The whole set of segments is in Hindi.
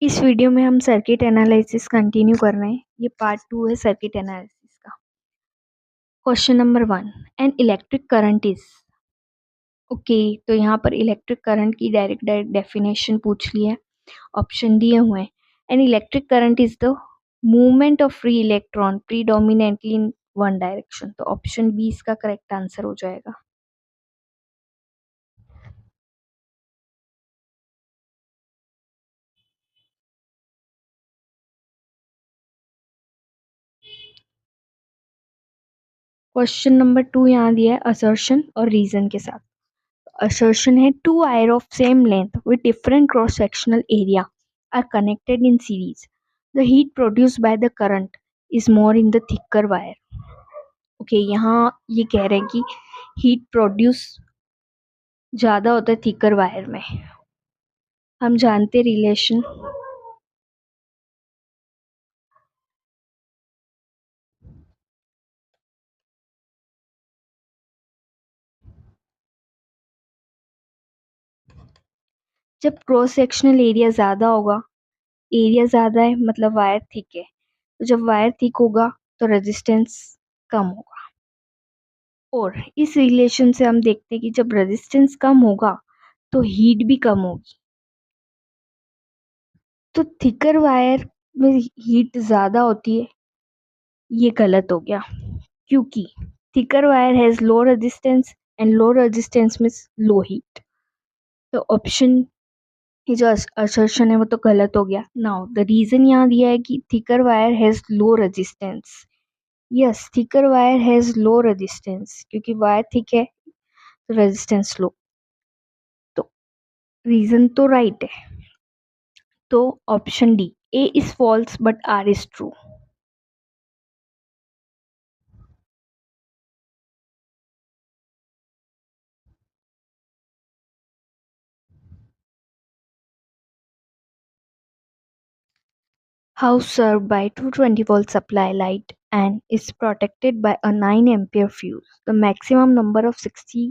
इस वीडियो में हम सर्किट एनालिसिस कंटिन्यू कर रहे हैं। ये पार्ट 2 है सर्किट एनालिसिस का। Question number 1, an electric current is. Okay, तो यहाँ पर इलेक्ट्रिक करंट की डायरेक्ट डेफिनेशन पूछ ली है। ऑप्शन दिए हुए हैं। An electric current is the movement of free electron predominantly in one direction. तो ऑप्शन बी इसका करेक्ट आंसर हो जाएगा। क्वेश्चन नंबर 2 यहाँ दिया है असर्शन और रीजन के साथ। Assertion है two wire of same length with different cross sectional area are connected in series. The heat produced by the current is more in the thicker wire. Okay, यहाँ ये कह रहे हैं कि heat produce ज़्यादा होता है thicker wire में। हम जानते रिलेशन जब क्रॉस सेक्शनल एरिया ज़्यादा होगा, एरिया ज़्यादा है मतलब वायर थिक है, तो जब वायर थिक होगा तो रेजिस्टेंस कम होगा। और इस रिलेशन से हम देखते हैं कि जब रेजिस्टेंस कम होगा तो हीट भी कम होगी। तो थिकर वायर में हीट ज़्यादा होती है, ये गलत हो गया क्योंकि thicker wire has low resistance and low resistance means low heat. तो ऑप्शन ये जो असर्शन है वो तो गलत हो गया। नाउ द रीज़न यहाँ दिया है कि thicker wire has low resistance. Yes, thicker wire has low resistance क्योंकि वायर थिक है तो रेजिस्टेंस लो। तो रीज़न तो राइट है। तो option D A is false but R is true. House served by 220-volt supply light and is protected by a 9 ampere fuse. The maximum number of 60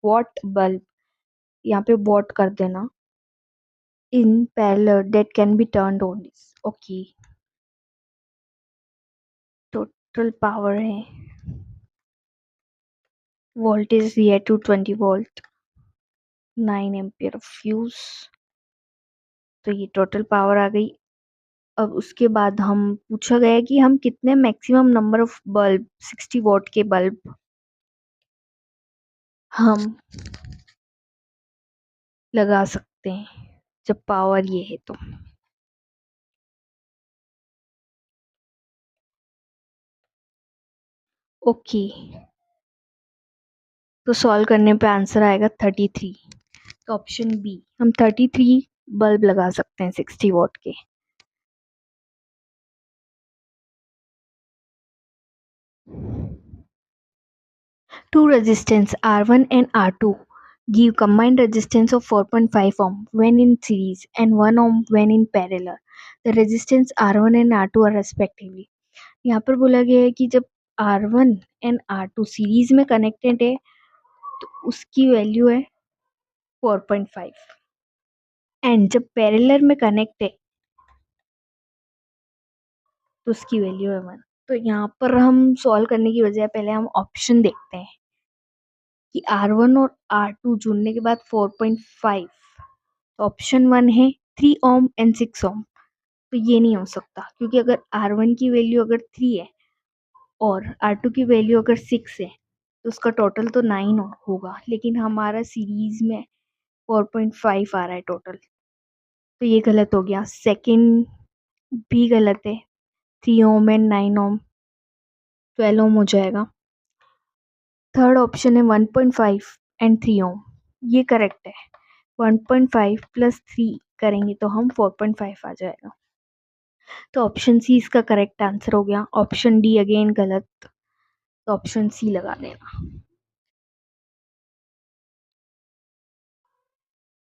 watt bulb, यहाँ पे watt कर देना, in parallel that can be turned on is. Okay, total power है, voltage दिया है 220 volt, 9 ampere fuse, तो ये टोटल पावर आ गई। अब उसके बाद हम पूछा गया कि हम कितने maximum number of bulb 60 what के बल्ब हम लगा सकते हैं जब पावर ये है। तो ओके, तो सॉल्व करने पे आंसर आएगा 33। तो ऑप्शन बी, हम 33 बल्ब लगा सकते हैं 60 वॉट के। Two resistance R1 and R2 give combined resistance of 4.5 ohm when in series and 1 ohm when in parallel. The resistance R1 and R2 are respectively. यहाँ पर बोला गया है कि जब R1 and R2 सीरीज में कनेक्टेड है तो उसकी वैल्यू है 4.5 एंड जब पैरेलल में कनेक्ट है तो उसकी वैल्यू है 1। तो यहाँ पर हम सॉल्व करने की बजाय पहले हम ऑप्शन देखते हैं कि R1 और R2 जुड़ने के बाद 4.5। तो ऑप्शन 1 है 3 ओम एंड 6 ओम। तो ये नहीं हो सकता क्योंकि अगर R1 की वैल्यू अगर 3 है और R2 की वैल्यू अगर 6 है तो उसका टोटल तो 9 होगा, लेकिन हमारा सीरीज में 4.5 आ रहा है टोटल, तो ये गलत हो गया। सेकंड भी गलत है, 3 ओम एंड 9 ओम 12 ओम हो जाएगा। थर्ड ऑप्शन है 1.5 एंड 3 ओम, ये करेक्ट है। 1.5 प्लस 3 करेंगे तो हम 4.5 आ जाएगा। तो ऑप्शन सी इसका करेक्ट आंसर हो गया। ऑप्शन डी अगेन गलत, तो ऑप्शन सी लगा देना।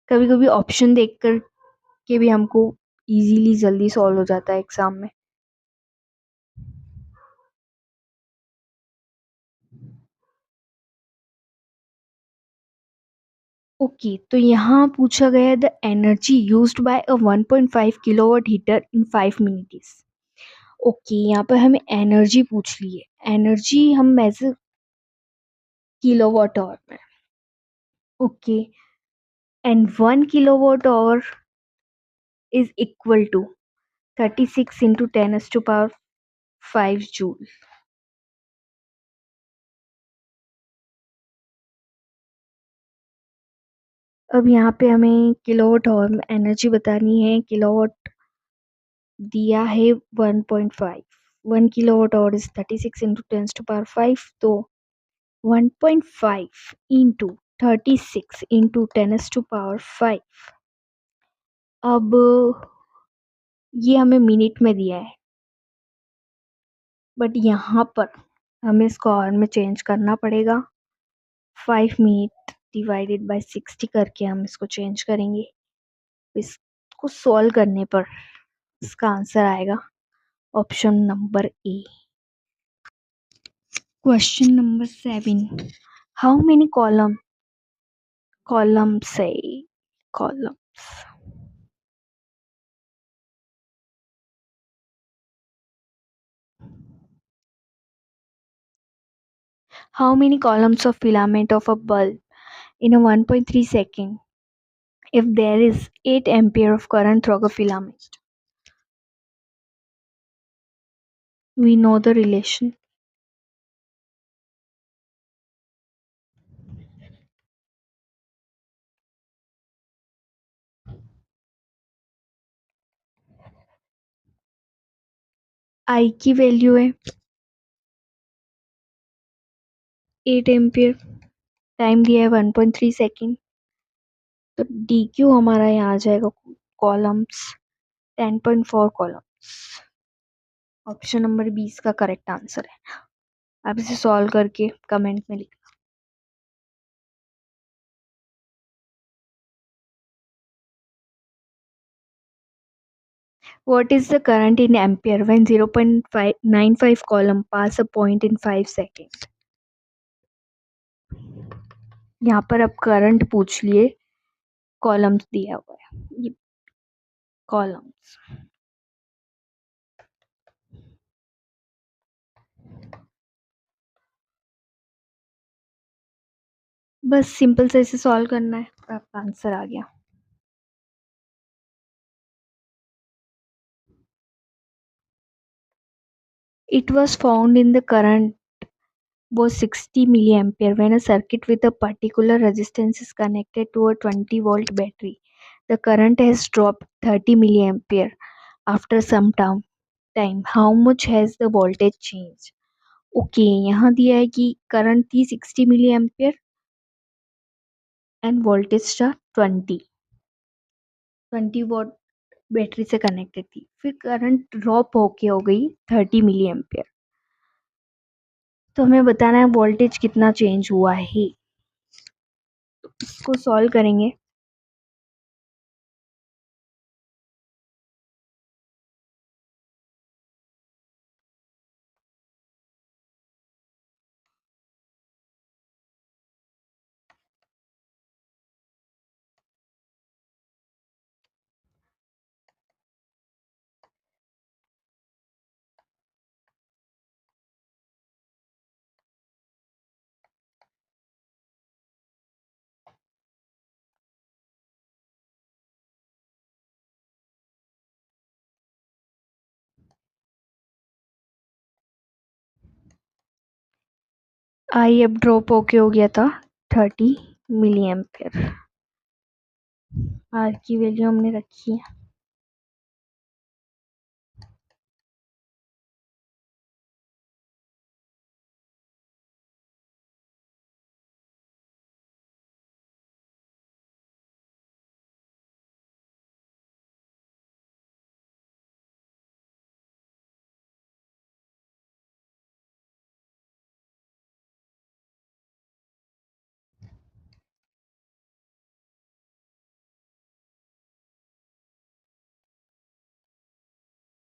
कभी कभी ऑप्शन देखकर के भी हमको इजीली जल्दी सॉल्व हो जाता है एग्जाम में। ओके, तो यहाँ पूछा गया है the energy used by a 1.5 kilowatt heater in 5 minutes. Okay, यहाँ पर हमें एनर्जी पूछ ली है। एनर्जी हम मेजर किलोवाट आवर में। Okay, and 1 kilowatt hour is equal to 36 into 10⁵ joule. अब यहाँ पे हमें किलोवाट आवर में एनर्जी बतानी है। किलोवाट दिया है 1.5, 1 किलोवाट आवर इज 36 इंटू 10⁵, तो 1.5 इंटू 36 इंटू 10⁵। अब ये हमें मिनट में दिया है, बट यहाँ पर हमें इसको आवर में चेंज करना पड़ेगा। 5 मिनट डिवाइडेड बाय 60 करके हम इसको चेंज करेंगे। इसको सॉल्व करने पर इसका आंसर आएगा option number A. Question number 7, how many columns how many columns of filament of a bulb in a 1.3 second if there is 8 ampere of current through a filament? We know the relation. I की वैल्यू है 8 एम्पियर, टाइम दिया है 1.3 सेकेंड, तो डी क्यू हमारा यहाँ आ जाएगा कॉलम्स 10.4 कॉलम्स। ऑप्शन नंबर 20 का करेक्ट आंसर है। आप इसे सॉल्व करके कमेंट में लिखना। What is the current in ampere when 0.95 column pass a point in 5 seconds? यहाँ पर अब करंट पूछ लिए, कॉलम्स दिया हुआ है, ये कॉलम्स। बस सिंपल से इसे सॉल्व करना है, आपका आंसर आ गया। It was found in the current was 60 milliampere when a circuit with a particular resistance is connected to a 20-volt battery. The current has dropped 30 milliampere after some time. How much has the voltage changed? Okay, यहाँ दिया है कि करंट थी 60 मिली एम्पियर एंड वोल्टेज था 20 वॉट बैटरी से कनेक्टेड थी। फिर करंट ड्रॉप होके हो गई 30 मिली एम्पियर, तो हमें बताना है वोल्टेज कितना चेंज हुआ है। तो इसको सॉल्व करेंगे। आई अब ड्रॉप होके हो गया था 30 मिली एम्पियर। आर की वैल्यू हमने रखी है।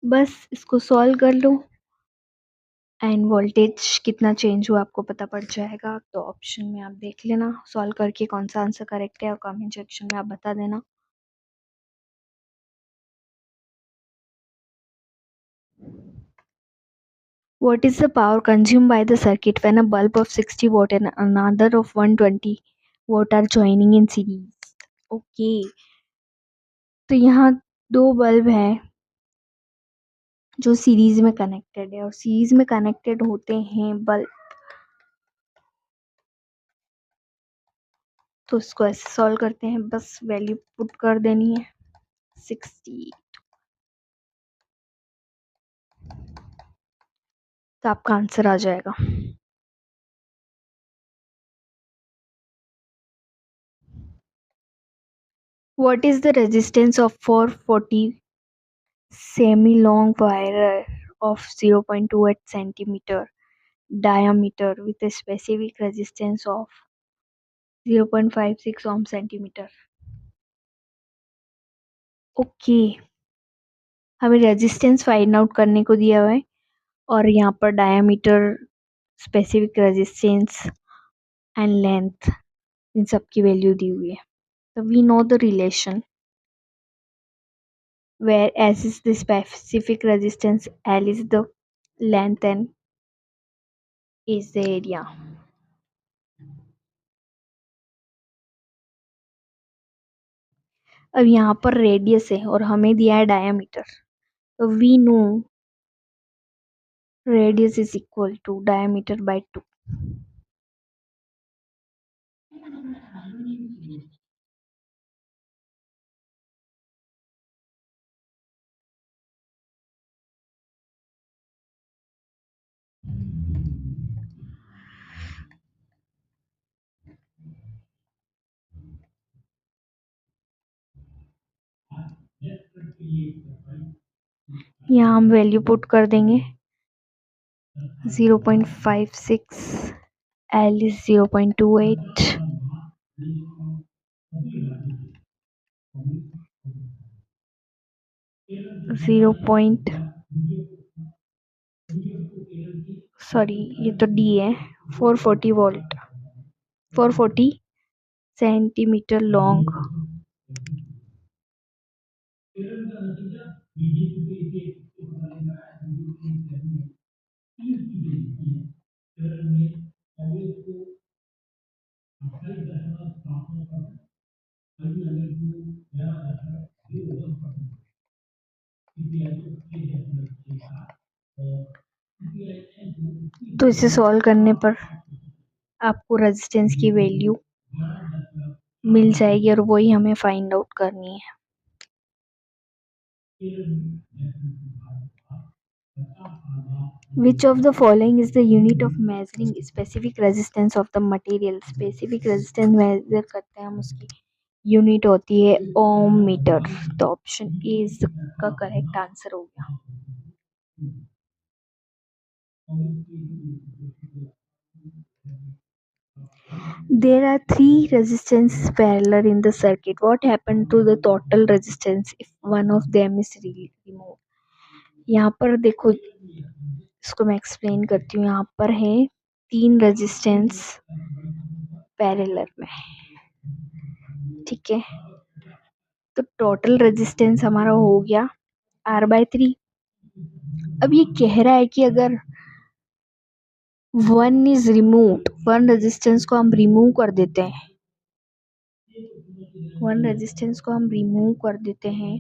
बस इसको सॉल्व कर लो। एंड वोल्टेज कितना चेंज हुआ आपको पता पड़ जाएगा। तो ऑप्शन में आप देख लेना सॉल्व करके कौन सा आंसर करेक्ट है और कमेंट सेक्शन में आप बता देना। What is the power consumed by the circuit when a bulb of 60 watt and another of 120 watt are joining in series? Okay, तो यहाँ दो बल्ब है जो सीरीज में कनेक्टेड है और सीरीज में कनेक्टेड होते हैं बल्ब। तो इसको ऐसे सॉल्व करते हैं, बस वैल्यू पुट कर देनी है 60, तो आपका आंसर आ जाएगा। What is the resistance of 440 semi-long wire of 0.28 centimeter diameter with a specific resistance of 0.56 ohm centimeter? Okay, हमें रेजिस्टेंस फाइंड आउट करने को दिया हुआ है और यहाँ पर diameter, specific resistance and length, इन सब की वैल्यू दी हुई है। तो we know the relation where S is the specific resistance, L is the length and is the area. अब यहाँ पर रेडियस है और हमें दिया है डायमीटर, तो we know radius is equal to diameter by 2। यहाँ हम वैल्यू पुट कर देंगे 0.56, L is 0.28, 0. सॉरी, ये तो D है। 440 वोल्ट, 440 सेंटीमीटर लॉन्ग। तो इसे सॉल्व करने पर आपको रेजिस्टेंस की वैल्यू मिल जाएगी और वही हमें फाइंड आउट करनी है। Which of the following is the unit of measuring specific resistance of the material? Specific resistance measure करते हैं हम, उसकी यूनिट होती है ओम मीटर। तो ऑप्शन ए इसका करेक्ट आंसर हो गया। There are three resistances parallel in the circuit. What happened to the total resistance if one of them is removed? यहाँ पर देखो, इसको मैं एक्सप्लेन करती हूँ। यहाँ पर है 3 रेजिस्टेंस पैरेलल में, ठीक है। तो टोटल रेजिस्टेंस हमारा हो गया R/3। अब ये कह रहा है कि अगर one is removed, one resistance को हम रिमूव कर देते हैं, वन रेजिस्टेंस को हम रिमूव कर देते हैं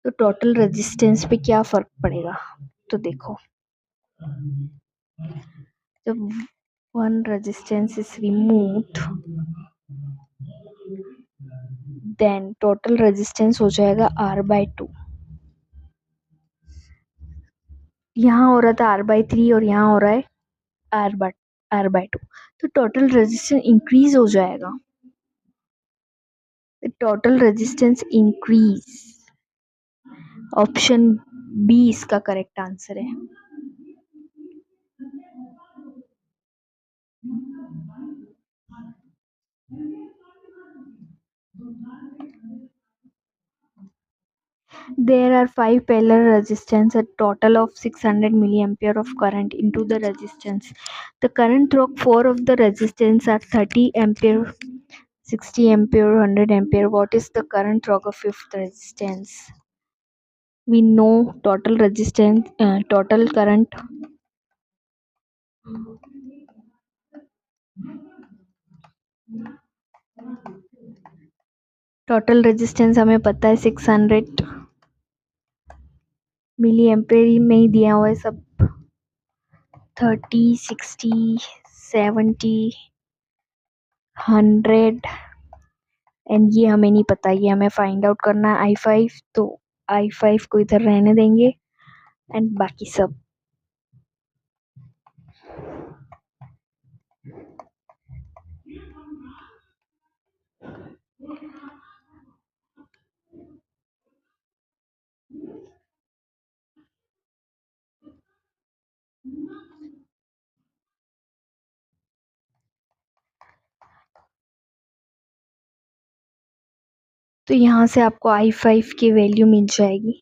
तो टोटल रेजिस्टेंस पे क्या फर्क पड़ेगा। तो देखो, जब one resistance is removed then total resistance हो जाएगा R/2। यहाँ हो रहा था R/3 और यहाँ हो रहा है R/2, तो टोटल रेजिस्टेंस इंक्रीज हो जाएगा। Total resistance increase, option B इसका करेक्ट आंसर है। There are 5 parallel resistance, a total of 600 milliampere of current into the resistance. The current through 4 of the resistance are 30 ampere, 60 ampere, 100 ampere. What is the current through of fifth resistance? We know total resistance, total current. Total resistance हमें पता है 600 मिली एम्पेयर में ही दिया हुआ है सब. 30, 60, 70, 100 एंड ये हमें नहीं पता, ये हमें फाइंड आउट करना है I5. तो I5 को इधर रहने देंगे एंड बाकी सब. तो यहाँ से आपको I5 की वैल्यू मिल जाएगी.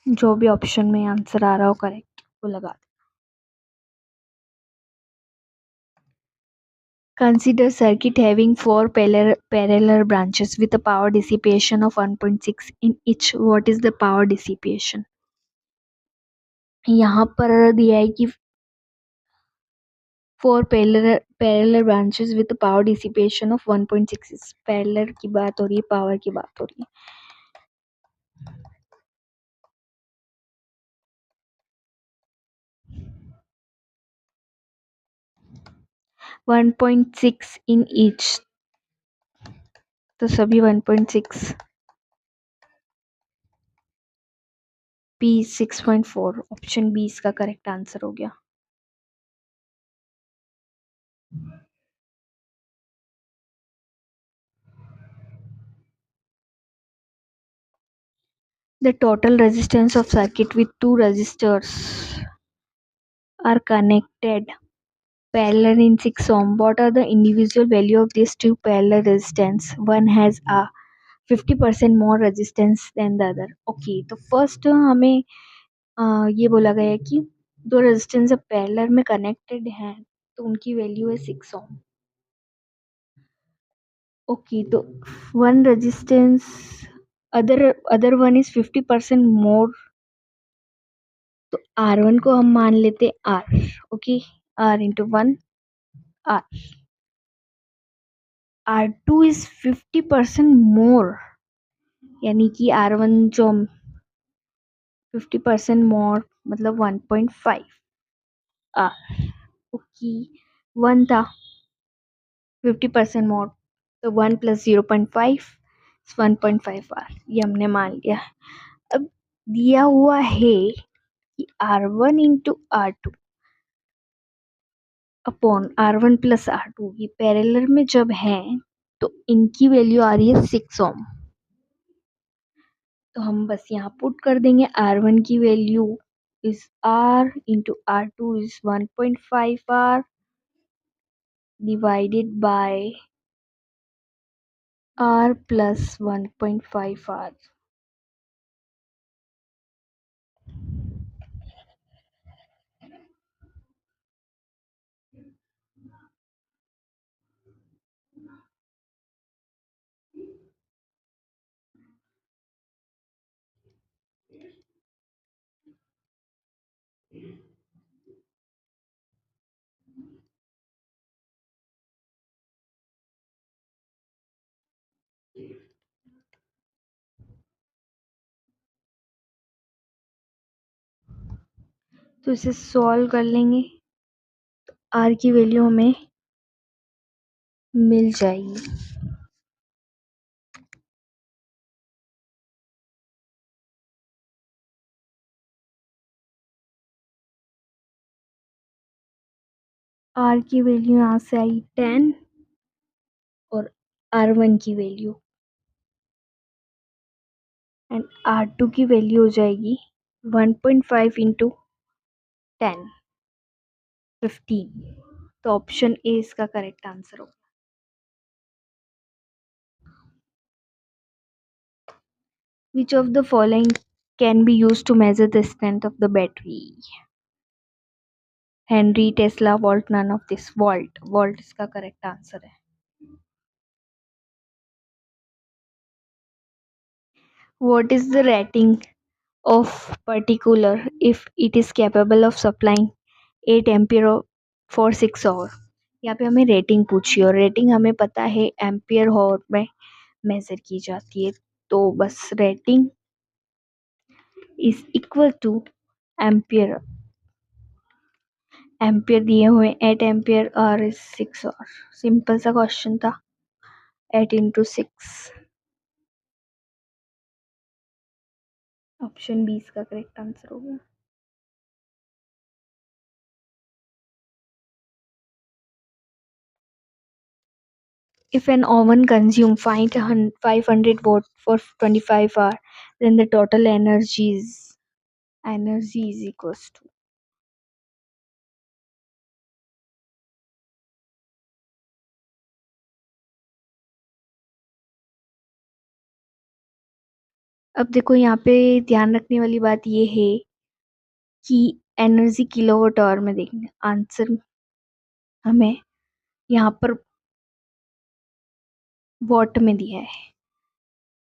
जो भी ऑप्शन में आंसर आ रहा हो करेक्ट वो लगा दो. Consider circuit having 4 parallel branches with a power dissipation of 1.6 in each. What is the power dissipation? यहाँ पर दिया है कि 4 parallel branches with a power dissipation of 1.6. इस parallel की बात हो रही है, पावर की बात हो रही है. 1.6 in each, तो सभी 1.6. P 6.4. ऑप्शन बी इसका करेक्ट आंसर हो गया. The total resistance of circuit with 2 resistors are connected parallel in 6 ohm. What are the individual value of these two parallel resistance? One has a 50% more resistance than the other. Okay, तो फर्स्ट हमें ये बोला गया है कि दो रेजिस्टेंस पैरेलल में कनेक्टेड हैं तो उनकी वैल्यू है 6 ओम. ओके, तो one resistance other one is 50% मोर, तो R1 को हम मान लेते R. Okay, R into 1 R. R2 is 50% मोर, यानी कि R1 जो 50% मोर मतलब 1.5 R. ओके, 1 था 50% मोर, तो 1 प्लस 0.5 1.5 R. ये हमने मान लिया. अब दिया हुआ है कि R1 into R2 upon R1 plus R2 ये पैरेलल में जब है तो इनकी वैल्यू आ रही है 6 ओम. तो हम बस यहाँ पुट कर देंगे R1 की value is R into R2 is 1.5 R divided by R plus 1.5 R. तो इसे सॉल्व कर लेंगे, R की वैल्यू हमें मिल जाएगी. R की वैल्यू यहाँ से आई 10 और R1 की वैल्यू एंड R2 की वैल्यू हो जाएगी 1.5 इंटू 10 15. तो ऑप्शन ए इसका करेक्ट आंसर होगा. Which of the following can be used to measure the strength of the battery? Henry, Tesla, Volt, none of this. Volt इसका correct answer है. What is the rating of particular if it is capable of supplying 8 ampere for 6 hours? यहाँ पे हमें रेटिंग पूछी और रेटिंग हमें पता है एम्पियर हॉर में मेजर की जाती है, तो बस rating is equal two ampere. Ampere दिए हुए 8 एम्पियर और 6 और सिंपल सा क्वेश्चन था. 8 इंटू 6. ऑप्शन 20 का करेक्ट आंसर हो गया. If an oven consumes 500 watt for 25 hours, then the total energy is equals to. अब देखो यहाँ पे ध्यान रखने वाली बात ये है कि एनर्जी किलोवाट आवर में देखना. आंसर हमें यहाँ पर वॉट में दिया है,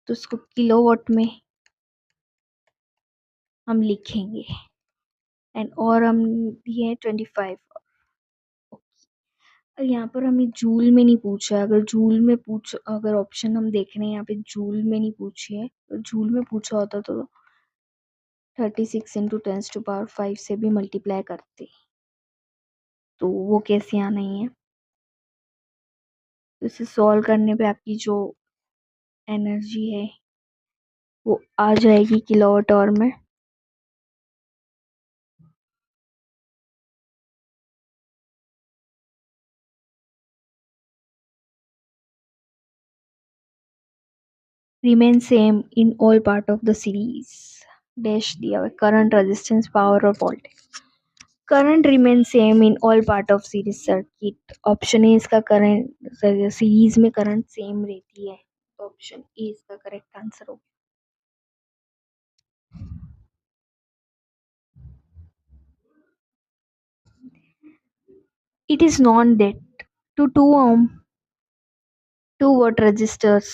तो उसको किलोवाट में हम लिखेंगे. एंड और हम दिए है 25. यहाँ पर हमें जूल में नहीं पूछा. अगर ऑप्शन हम देख रहे हैं यहाँ पे जूल में नहीं पूछी है, तो जूल में पूछा होता तो 36 इंटू 10⁵ से भी मल्टीप्लाई करते, तो वो कैसे यहाँ नहीं है. तो इसे सॉल्व करने पे आपकी जो एनर्जी है वो आ जाएगी किलोवाट आवर में. remain same in all part of the series. Dash दिया हुआ करंट, रेजिस्टेंस, पावर और voltage. Current remain same in all part of series circuit. Option A इसका करंट सीरीज में करंट सेम रहती है, तो ऑप्शन ए इसका करेक्ट आंसर होगा. It is known that two ohm 2 watt resistors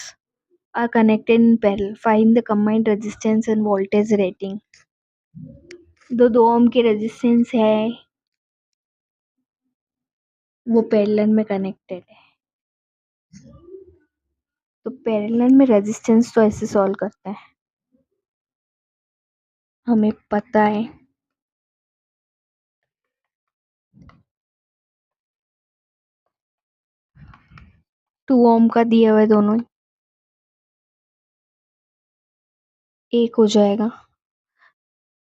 are connected in parallel. Find the combined resistance and voltage rating. 2 ohm के रेजिस्टेंस है वो पैरेलल में कनेक्टेड है, तो पैरेलल में रेजिस्टेंस तो ऐसे सॉल्व करते हैं. हमें पता है 2 ohm का दिया हुआ है, दोनों एक हो जाएगा,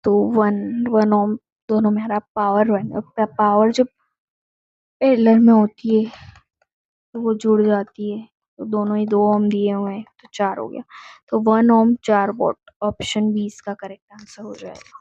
तो 1 ohm दोनों में आ रहा. पावर जब पैरेलल में होती है तो वो जुड़ जाती है, तो दोनों ही 2 ohm दिए हुए हैं, तो 4 हो गया. तो 1 ohm 4 watt. ऑप्शन 20 का करेक्ट आंसर हो जाएगा.